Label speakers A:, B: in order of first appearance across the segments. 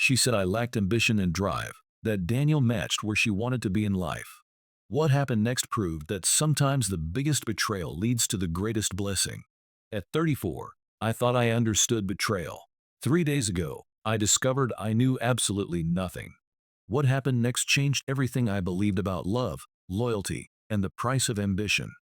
A: She said I lacked ambition and drive, that Daniel matched where she wanted to be in life. What happened next proved that sometimes the biggest betrayal leads to the greatest blessing. At 34, I thought I understood betrayal. 3 days ago, I discovered I knew absolutely nothing. What happened next changed everything I believed about love, loyalty, and the price of ambition.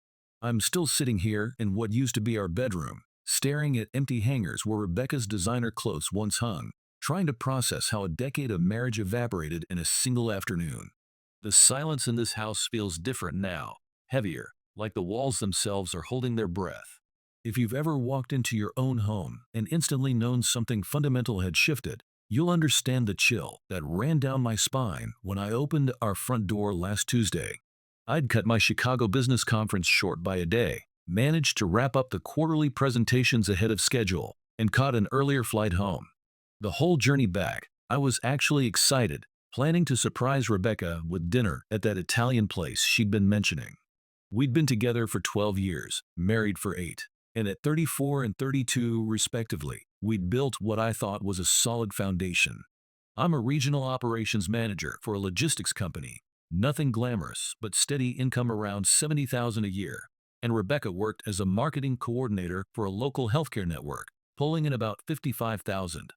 A: I'm still sitting here in what used to be our bedroom, staring at empty hangers where Rebecca's designer clothes once hung, trying to process how a decade of marriage evaporated in a single afternoon. The silence in this house feels different now, heavier, like the walls themselves are holding their breath. If you've ever walked into your own home and instantly known something fundamental had shifted, you'll understand the chill that ran down my spine when I opened our front door last Tuesday. I'd cut my Chicago business conference short by a day, managed to wrap up the quarterly presentations ahead of schedule, and caught an earlier flight home. The whole journey back, I was actually excited, planning to surprise Rebecca with dinner at that Italian place she'd been mentioning. We'd been together for 12 years, married for 8, and at 34 and 32 respectively, we'd built what I thought was a solid foundation. I'm a regional operations manager for a logistics company, nothing glamorous but steady income around $70,000 a year, and Rebecca worked as a marketing coordinator for a local healthcare network, pulling in about $55,000.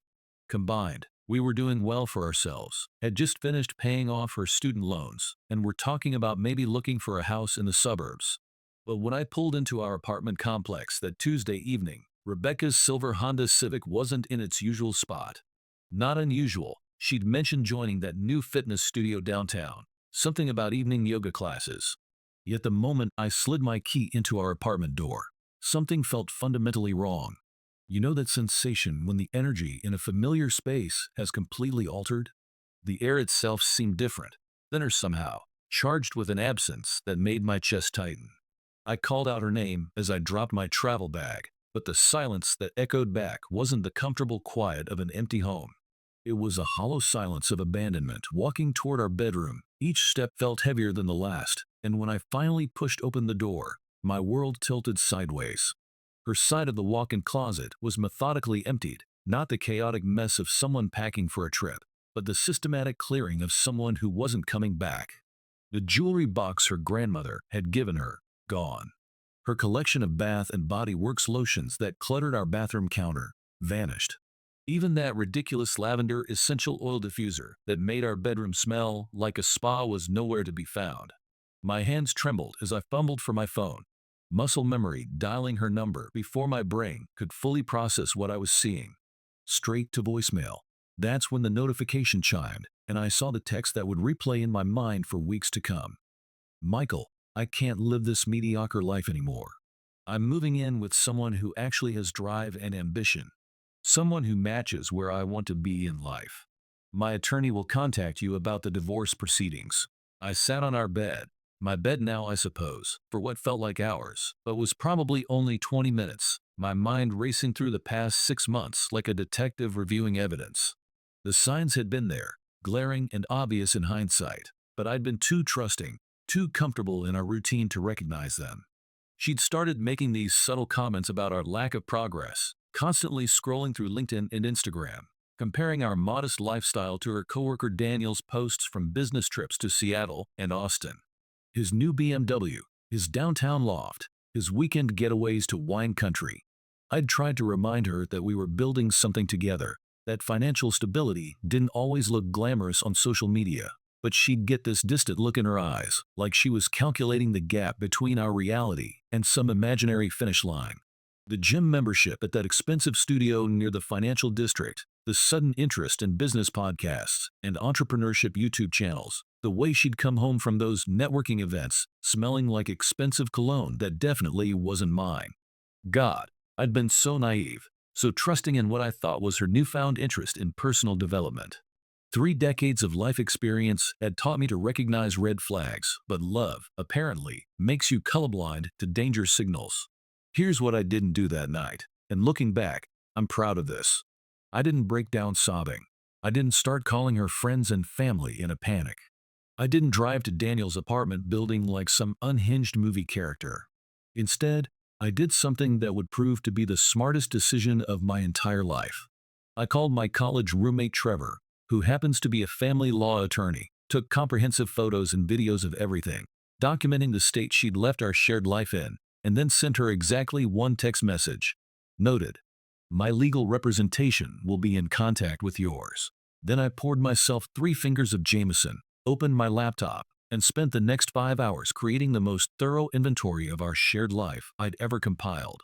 A: Combined, we were doing well for ourselves, had just finished paying off her student loans, and were talking about maybe looking for a house in the suburbs. But when I pulled into our apartment complex that Tuesday evening, Rebecca's silver Honda Civic wasn't in its usual spot. Not unusual, she'd mentioned joining that new fitness studio downtown, something about evening yoga classes. Yet the moment I slid my key into our apartment door, something felt fundamentally wrong. You know that sensation when the energy in a familiar space has completely altered? The air itself seemed different, thinner somehow, charged with an absence that made my chest tighten. I called out her name as I dropped my travel bag, but the silence that echoed back wasn't the comfortable quiet of an empty home. It was a hollow silence of abandonment walking toward our bedroom. Each step felt heavier than the last, and when I finally pushed open the door, my world tilted sideways. Her side of the walk-in closet was methodically emptied, not the chaotic mess of someone packing for a trip, but the systematic clearing of someone who wasn't coming back. The jewelry box her grandmother had given her, gone. Her collection of Bath and Body Works lotions that cluttered our bathroom counter, vanished. Even that ridiculous lavender essential oil diffuser that made our bedroom smell like a spa was nowhere to be found. My hands trembled as I fumbled for my phone, muscle memory dialing her number before my brain could fully process what I was seeing. Straight to voicemail. That's when the notification chimed, and I saw the text that would replay in my mind for weeks to come. Michael, I can't live this mediocre life anymore. I'm moving in with someone who actually has drive and ambition. Someone who matches where I want to be in life. My attorney will contact you about the divorce proceedings. I sat on our bed, my bed now I suppose, for what felt like hours, but was probably only 20 minutes, my mind racing through the past 6 months like a detective reviewing evidence. The signs had been there, glaring and obvious in hindsight, but I'd been too trusting, too comfortable in our routine to recognize them. She'd started making these subtle comments about our lack of progress, constantly scrolling through LinkedIn and Instagram, comparing our modest lifestyle to her coworker Daniel's posts from business trips to Seattle and Austin. His new BMW, his downtown loft, his weekend getaways to wine country. I'd tried to remind her that we were building something together, that financial stability didn't always look glamorous on social media, but she'd get this distant look in her eyes, like she was calculating the gap between our reality and some imaginary finish line. The gym membership at that expensive studio near the financial district, the sudden interest in business podcasts and entrepreneurship YouTube channels, the way she'd come home from those networking events, smelling like expensive cologne that definitely wasn't mine. God, I'd been so naive, so trusting in what I thought was her newfound interest in personal development. 3 decades of life experience had taught me to recognize red flags, but love, apparently, makes you colorblind to danger signals. Here's what I didn't do that night, and looking back, I'm proud of this. I didn't break down sobbing. I didn't start calling her friends and family in a panic. I didn't drive to Daniel's apartment building like some unhinged movie character. Instead, I did something that would prove to be the smartest decision of my entire life. I called my college roommate Trevor, who happens to be a family law attorney, took comprehensive photos and videos of everything, documenting the state she'd left our shared life in, and then sent her exactly one text message. Noted. My legal representation will be in contact with yours. Then I poured myself 3 fingers of Jameson, opened my laptop, and spent the next 5 hours creating the most thorough inventory of our shared life I'd ever compiled.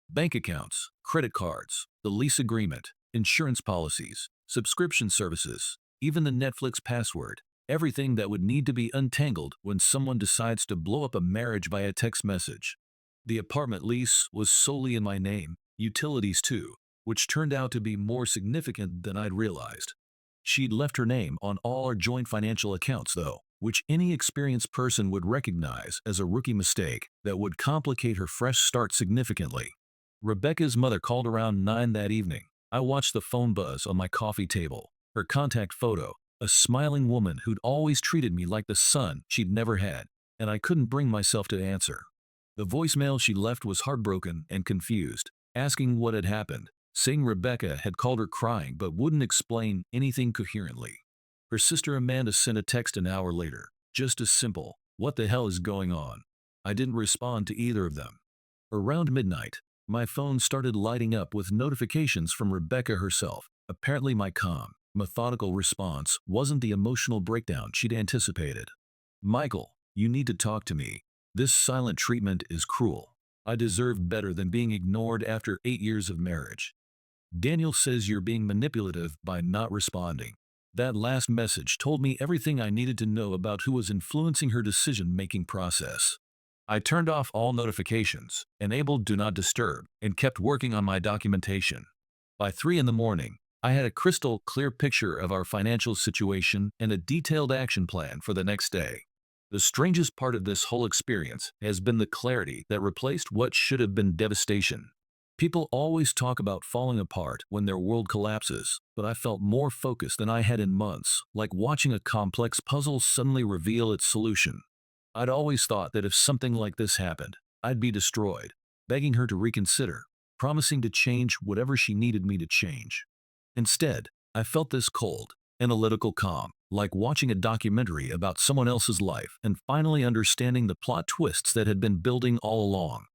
A: Bank accounts, credit cards, the lease agreement, insurance policies, subscription services, even the Netflix password, everything that would need to be untangled when someone decides to blow up a marriage by a text message. The apartment lease was solely in my name, utilities too, which turned out to be more significant than I'd realized. She'd left her name on all our joint financial accounts though, which any experienced person would recognize as a rookie mistake that would complicate her fresh start significantly. Rebecca's mother called around 9 that evening. I watched the phone buzz on my coffee table, her contact photo, a smiling woman who'd always treated me like the son she'd never had, and I couldn't bring myself to answer. The voicemail she left was heartbroken and confused, asking what had happened, saying Rebecca had called her crying but wouldn't explain anything coherently. Her sister Amanda sent a text an hour later, just as simple, "What the hell is going on?" I didn't respond to either of them. Around midnight, my phone started lighting up with notifications from Rebecca herself. Apparently my calm, methodical response wasn't the emotional breakdown she'd anticipated. "Michael, you need to talk to me. This silent treatment is cruel. I deserve better than being ignored after 8 years of marriage. Daniel says you're being manipulative by not responding." That last message told me everything I needed to know about who was influencing her decision-making process. I turned off all notifications, enabled Do Not Disturb, and kept working on my documentation. By 3 in the morning, I had a crystal clear picture of our financial situation and a detailed action plan for the next day. The strangest part of this whole experience has been the clarity that replaced what should have been devastation. People always talk about falling apart when their world collapses, but I felt more focused than I had in months, like watching a complex puzzle suddenly reveal its solution. I'd always thought that if something like this happened, I'd be destroyed, begging her to reconsider, promising to change whatever she needed me to change. Instead, I felt this cold, analytical calm, like watching a documentary about someone else's life and finally understanding the plot twists that had been building all along.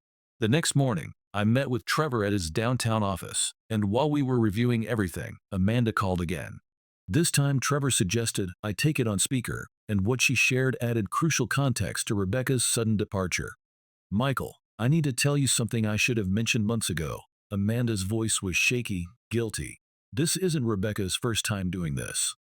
A: The next morning, I met with Trevor at his downtown office, and while we were reviewing everything, Amanda called again. This time Trevor suggested I take it on speaker, and what she shared added crucial context to Rebecca's sudden departure. "Michael, I need to tell you something I should have mentioned months ago." Amanda's voice was shaky, guilty. "This isn't Rebecca's first time doing this.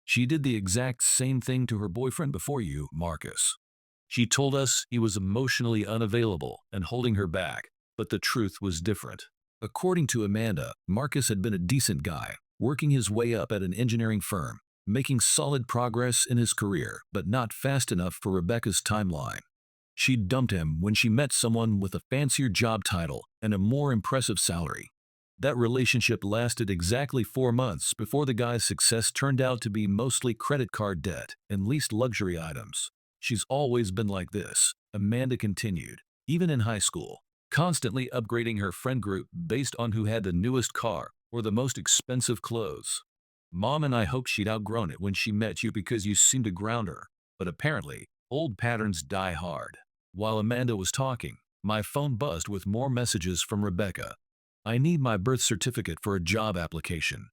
A: She did the exact same thing to her boyfriend before you, Marcus. She told us he was emotionally unavailable and holding her back, but the truth was different." According to Amanda, Marcus had been a decent guy, working his way up at an engineering firm, making solid progress in his career, but not fast enough for Rebecca's timeline. She dumped him when she met someone with a fancier job title and a more impressive salary. That relationship lasted exactly 4 months before the guy's success turned out to be mostly credit card debt and leased luxury items. "She's always been like this," Amanda continued, "even in high school, constantly upgrading her friend group based on who had the newest car or the most expensive clothes. Mom and I hoped she'd outgrown it when she met you because you seemed to ground her, but apparently, old patterns die hard." While Amanda was talking, my phone buzzed with more messages from Rebecca. "I need my birth certificate for a job application.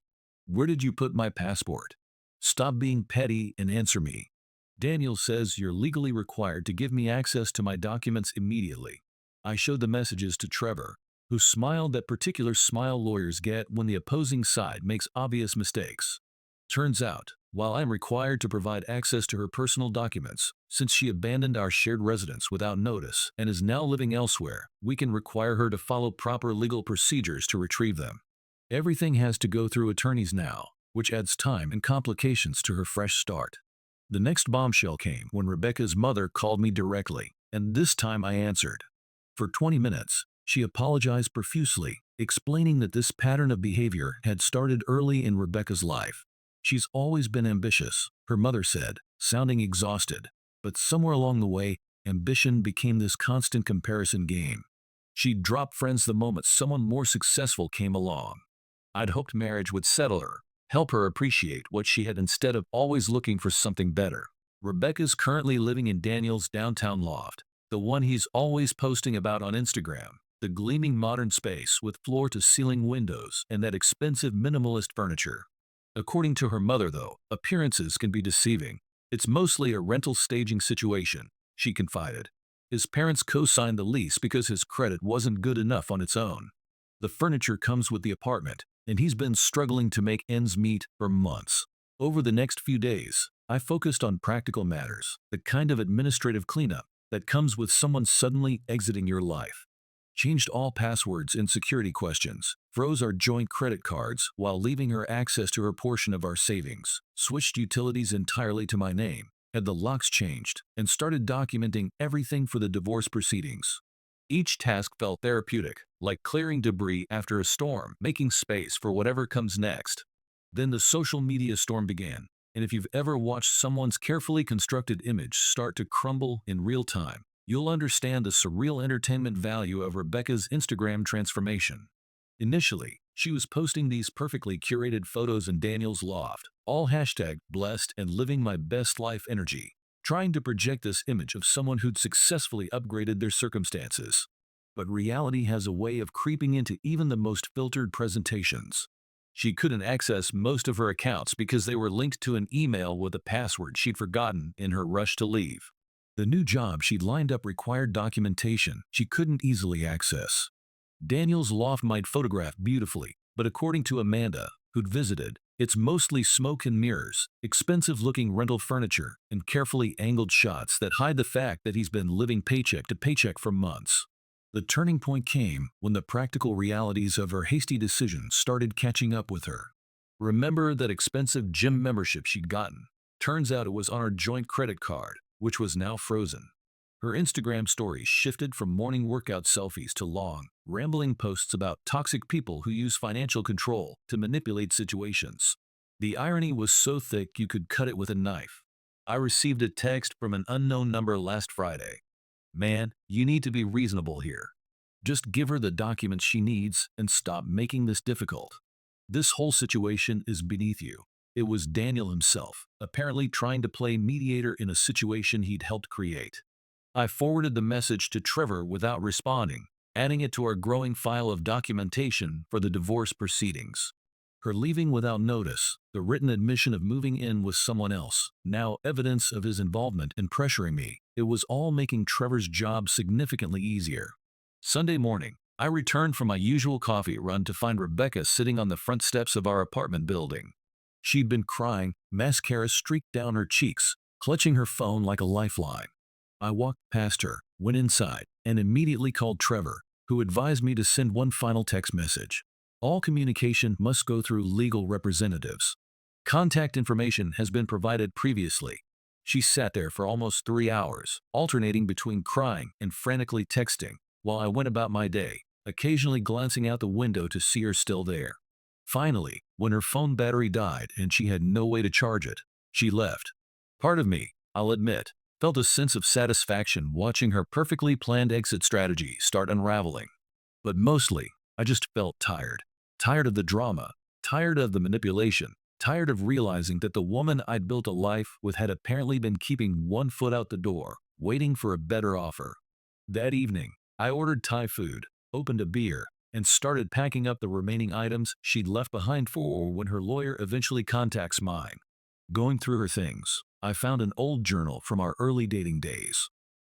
A: Where did you put my passport? Stop being petty and answer me. Daniel says you're legally required to give me access to my documents immediately." I showed the messages to Trevor, who smiled that particular smile lawyers get when the opposing side makes obvious mistakes. Turns out, while I'm required to provide access to her personal documents, since she abandoned our shared residence without notice and is now living elsewhere, we can require her to follow proper legal procedures to retrieve them. Everything has to go through attorneys now, which adds time and complications to her fresh start. The next bombshell came when Rebecca's mother called me directly, and this time I answered. For 20 minutes, she apologized profusely, explaining that this pattern of behavior had started early in Rebecca's life. "She's always been ambitious," her mother said, sounding exhausted, but somewhere along the way, ambition became this constant comparison game. She'd drop friends the moment someone more successful came along. I'd hoped marriage would settle her, help her appreciate what she had instead of always looking for something better. Rebecca's currently living in Daniel's downtown loft, the one he's always posting about on Instagram. The gleaming modern space with floor-to-ceiling windows and that expensive minimalist furniture. According to her mother, though, appearances can be deceiving. It's mostly a rental staging situation, she confided. His parents co-signed the lease because his credit wasn't good enough on its own. The furniture comes with the apartment, and he's been struggling to make ends meet for months. Over the next few days, I focused on practical matters, the kind of administrative cleanup that comes with someone suddenly exiting your life. Changed all passwords and security questions, froze our joint credit cards while leaving her access to her portion of our savings, switched utilities entirely to my name, had the locks changed, and started documenting everything for the divorce proceedings. Each task felt therapeutic, like clearing debris after a storm, making space for whatever comes next. Then the social media storm began, and if you've ever watched someone's carefully constructed image start to crumble in real time, you'll understand the surreal entertainment value of Rebecca's Instagram transformation. Initially, she was posting these perfectly curated photos in Daniel's loft, all hashtag blessed and living my best life energy, trying to project this image of someone who'd successfully upgraded their circumstances. But reality has a way of creeping into even the most filtered presentations. She couldn't access most of her accounts because they were linked to an email with a password she'd forgotten in her rush to leave. The new job she'd lined up required documentation she couldn't easily access. Daniel's loft might photograph beautifully, but according to Amanda, who'd visited, it's mostly smoke and mirrors, expensive-looking rental furniture, and carefully angled shots that hide the fact that he's been living paycheck to paycheck for months. The turning point came when the practical realities of her hasty decisions started catching up with her. Remember that expensive gym membership she'd gotten? Turns out it was on her joint credit card, which was now frozen. Her Instagram stories shifted from morning workout selfies to long, rambling posts about toxic people who use financial control to manipulate situations. The irony was so thick you could cut it with a knife. I received a text from an unknown number last Friday. "Man, you need to be reasonable here. Just give her the documents she needs and stop making this difficult. This whole situation is beneath you." It was Daniel himself, apparently trying to play mediator in a situation he'd helped create. I forwarded the message to Trevor without responding, adding it to our growing file of documentation for the divorce proceedings. Her leaving without notice, the written admission of moving in with someone else, now evidence of his involvement in pressuring me, it was all making Trevor's job significantly easier. Sunday morning, I returned from my usual coffee run to find Rebecca sitting on the front steps of our apartment building. She'd been crying, mascara streaked down her cheeks, clutching her phone like a lifeline. I walked past her, went inside, and immediately called Trevor, who advised me to send one final text message. All communication must go through legal representatives. Contact information has been provided previously. She sat there for almost 3 hours, alternating between crying and frantically texting, while I went about my day, occasionally glancing out the window to see her still there. Finally, when her phone battery died and she had no way to charge it, she left. Part of me, I'll admit, felt a sense of satisfaction watching her perfectly planned exit strategy start unraveling. But mostly, I just felt tired. Tired of the drama, tired of the manipulation, tired of realizing that the woman I'd built a life with had apparently been keeping one foot out the door, waiting for a better offer. That evening, I ordered Thai food, opened a beer, and started packing up the remaining items she'd left behind for when her lawyer eventually contacts mine. Going through her things, I found an old journal from our early dating days.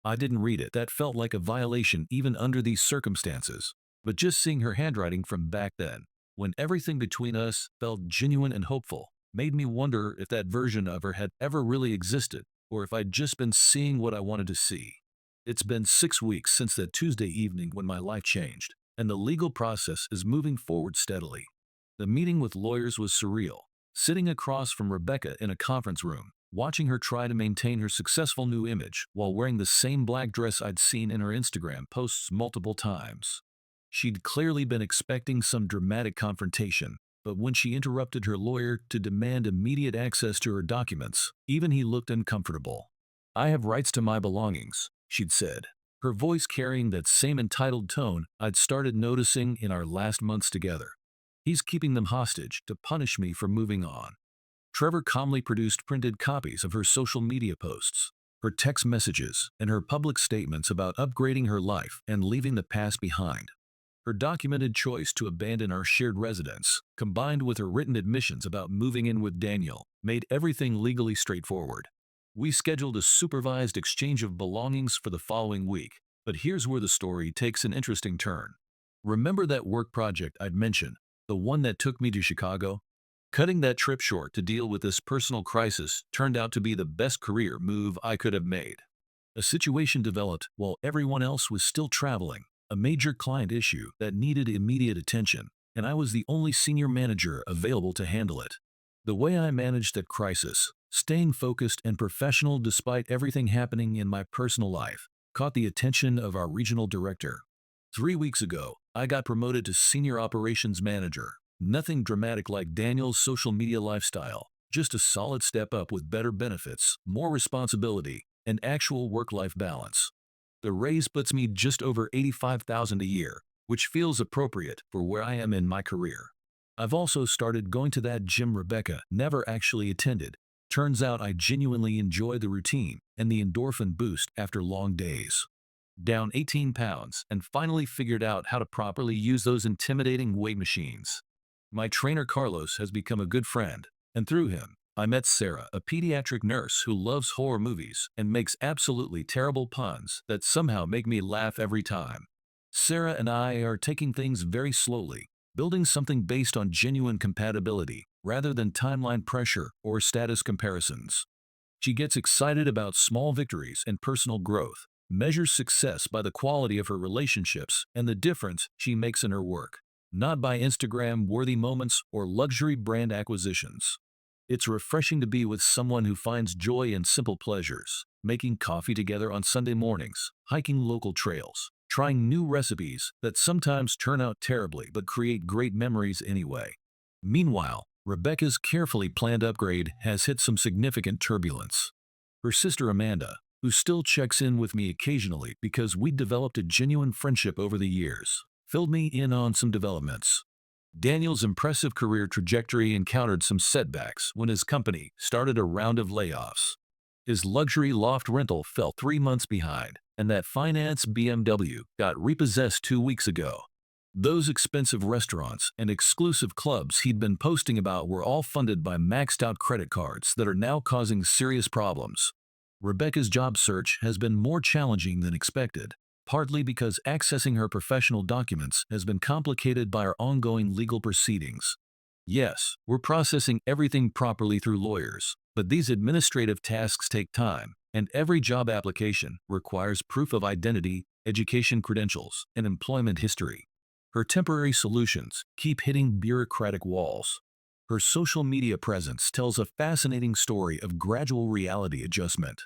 A: I didn't read it. That felt like a violation even under these circumstances. But just seeing her handwriting from back then, when everything between us felt genuine and hopeful, made me wonder if that version of her had ever really existed, or if I'd just been seeing what I wanted to see. It's been 6 weeks since that Tuesday evening when my life changed, and the legal process is moving forward steadily. The meeting with lawyers was surreal. Sitting across from Rebecca in a conference room, watching her try to maintain her successful new image while wearing the same black dress I'd seen in her Instagram posts multiple times. She'd clearly been expecting some dramatic confrontation, but when she interrupted her lawyer to demand immediate access to her documents, even he looked uncomfortable. "I have rights to my belongings," she'd said, her voice carrying that same entitled tone I'd started noticing in our last months together. He's keeping them hostage to punish me for moving on. Trevor calmly produced printed copies of her social media posts, her text messages, and her public statements about upgrading her life and leaving the past behind. Her documented choice to abandon our shared residence, combined with her written admissions about moving in with Daniel, made everything legally straightforward. We scheduled a supervised exchange of belongings for the following week, but here's where the story takes an interesting turn. Remember that work project I'd mentioned, the one that took me to Chicago? Cutting that trip short to deal with this personal crisis turned out to be the best career move I could have made. A situation developed while everyone else was still traveling, a major client issue that needed immediate attention, and I was the only senior manager available to handle it. The way I managed that crisis, staying focused and professional despite everything happening in my personal life, caught the attention of our regional director. 3 weeks ago, I got promoted to senior operations manager. Nothing dramatic like Daniel's social media lifestyle, just a solid step up with better benefits, more responsibility, and actual work-life balance. The raise puts me just over $85,000 a year, which feels appropriate for where I am in my career. I've also started going to that gym Rebecca never actually attended. Turns out I genuinely enjoy the routine and the endorphin boost after long days. Down 18 pounds and finally figured out how to properly use those intimidating weight machines. My trainer Carlos has become a good friend, and through him, I met Sarah, a pediatric nurse who loves horror movies and makes absolutely terrible puns that somehow make me laugh every time. Sarah and I are taking things very slowly, building something based on genuine compatibility rather than timeline pressure or status comparisons. She gets excited about small victories and personal growth, measures success by the quality of her relationships and the difference she makes in her work, not by Instagram-worthy moments or luxury brand acquisitions. It's refreshing to be with someone who finds joy in simple pleasures, making coffee together on Sunday mornings, hiking local trails, trying new recipes that sometimes turn out terribly but create great memories anyway. Meanwhile, Rebecca's carefully planned upgrade has hit some significant turbulence. Her sister Amanda, who still checks in with me occasionally because we developed a genuine friendship over the years, filled me in on some developments. Daniel's impressive career trajectory encountered some setbacks when his company started a round of layoffs. His luxury loft rental fell 3 months behind, and that finance BMW got repossessed 2 weeks ago. Those expensive restaurants and exclusive clubs he'd been posting about were all funded by maxed-out credit cards that are now causing serious problems. Rebecca's job search has been more challenging than expected, partly because accessing her professional documents has been complicated by our ongoing legal proceedings. Yes, we're processing everything properly through lawyers, but these administrative tasks take time, and every job application requires proof of identity, education credentials, and employment history. Her temporary solutions keep hitting bureaucratic walls. Her social media presence tells a fascinating story of gradual reality adjustment.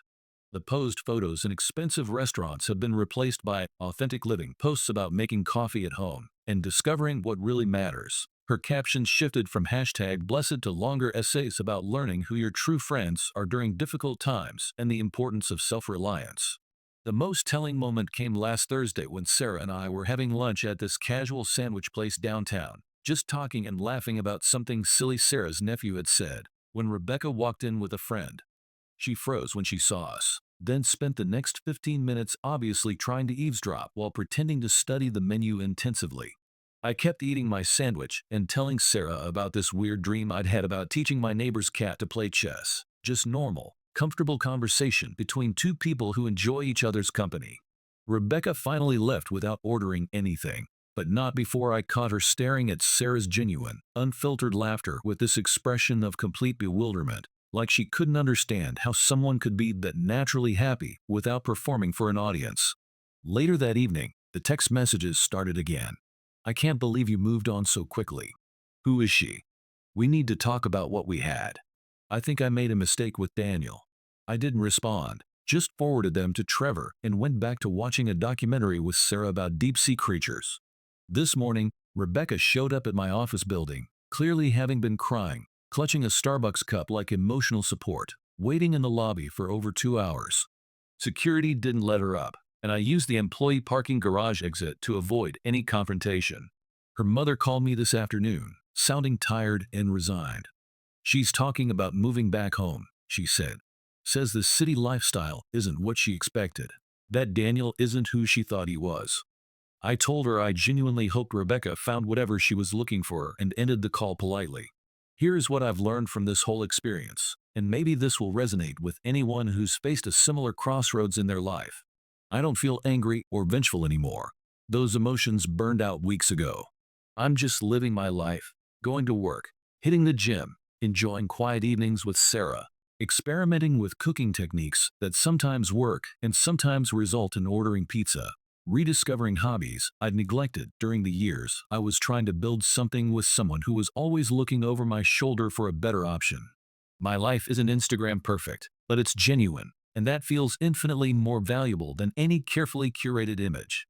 A: The posed photos in expensive restaurants have been replaced by authentic living posts about making coffee at home and discovering what really matters. Her captions shifted from #blessed to longer essays about learning who your true friends are during difficult times and the importance of self-reliance. The most telling moment came last Thursday when Sarah and I were having lunch at this casual sandwich place downtown, just talking and laughing about something silly Sarah's nephew had said, when Rebecca walked in with a friend. She froze when she saw us, then spent the next 15 minutes obviously trying to eavesdrop while pretending to study the menu intensively. I kept eating my sandwich and telling Sarah about this weird dream I'd had about teaching my neighbor's cat to play chess. Just normal, comfortable conversation between two people who enjoy each other's company. Rebecca finally left without ordering anything, but not before I caught her staring at Sarah's genuine, unfiltered laughter with this expression of complete bewilderment, like she couldn't understand how someone could be that naturally happy without performing for an audience. Later that evening, the text messages started again. "I can't believe you moved on so quickly. Who is she? We need to talk about what we had. I think I made a mistake with Daniel." I didn't respond, just forwarded them to Trevor and went back to watching a documentary with Sarah about deep-sea creatures. This morning, Rebecca showed up at my office building, clearly having been crying, clutching a Starbucks cup like emotional support, waiting in the lobby for over 2 hours. Security didn't let her up, and I used the employee parking garage exit to avoid any confrontation. Her mother called me this afternoon, sounding tired and resigned. She's talking about moving back home, she said. Says the city lifestyle isn't what she expected. That Daniel isn't who she thought he was. I told her I genuinely hoped Rebecca found whatever she was looking for and ended the call politely. Here's what I've learned from this whole experience, and maybe this will resonate with anyone who's faced a similar crossroads in their life. I don't feel angry or vengeful anymore. Those emotions burned out weeks ago. I'm just living my life, going to work, hitting the gym, enjoying quiet evenings with Sarah, experimenting with cooking techniques that sometimes work and sometimes result in ordering pizza, rediscovering hobbies I'd neglected during the years I was trying to build something with someone who was always looking over my shoulder for a better option. My life isn't Instagram perfect, but it's genuine, and that feels infinitely more valuable than any carefully curated image.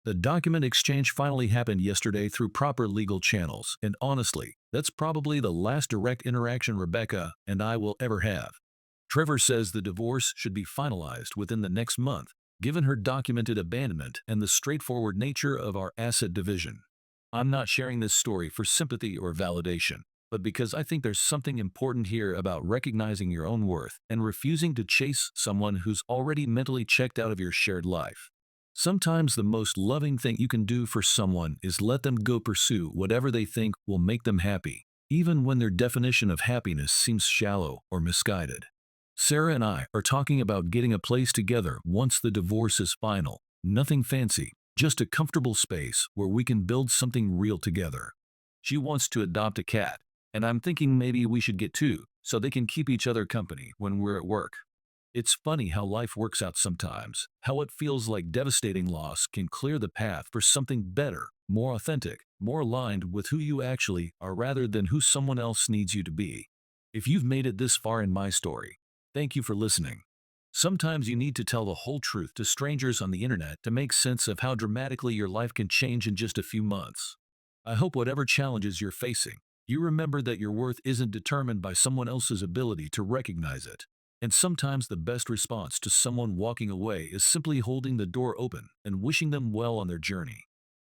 A: The document exchange finally happened yesterday through proper legal channels, and honestly, that's probably the last direct interaction Rebecca and I will ever have. Trevor says the divorce should be finalized within the next month, given her documented abandonment and the straightforward nature of our asset division. I'm not sharing this story for sympathy or validation, but because I think there's something important here about recognizing your own worth and refusing to chase someone who's already mentally checked out of your shared life. Sometimes the most loving thing you can do for someone is let them go pursue whatever they think will make them happy, even when their definition of happiness seems shallow or misguided. Sarah and I are talking about getting a place together once the divorce is final. Nothing fancy, just a comfortable space where we can build something real together. She wants to adopt a cat, and I'm thinking maybe we should get two so they can keep each other company when we're at work. It's funny how life works out sometimes, how what feels like devastating loss can clear the path for something better, more authentic, more aligned with who you actually are rather than who someone else needs you to be. If you've made it this far in my story, thank you for listening. Sometimes you need to tell the whole truth to strangers on the internet to make sense of how dramatically your life can change in just a few months. I hope whatever challenges you're facing, you remember that your worth isn't determined by someone else's ability to recognize it. And sometimes the best response to someone walking away is simply holding the door open and wishing them well on their journey.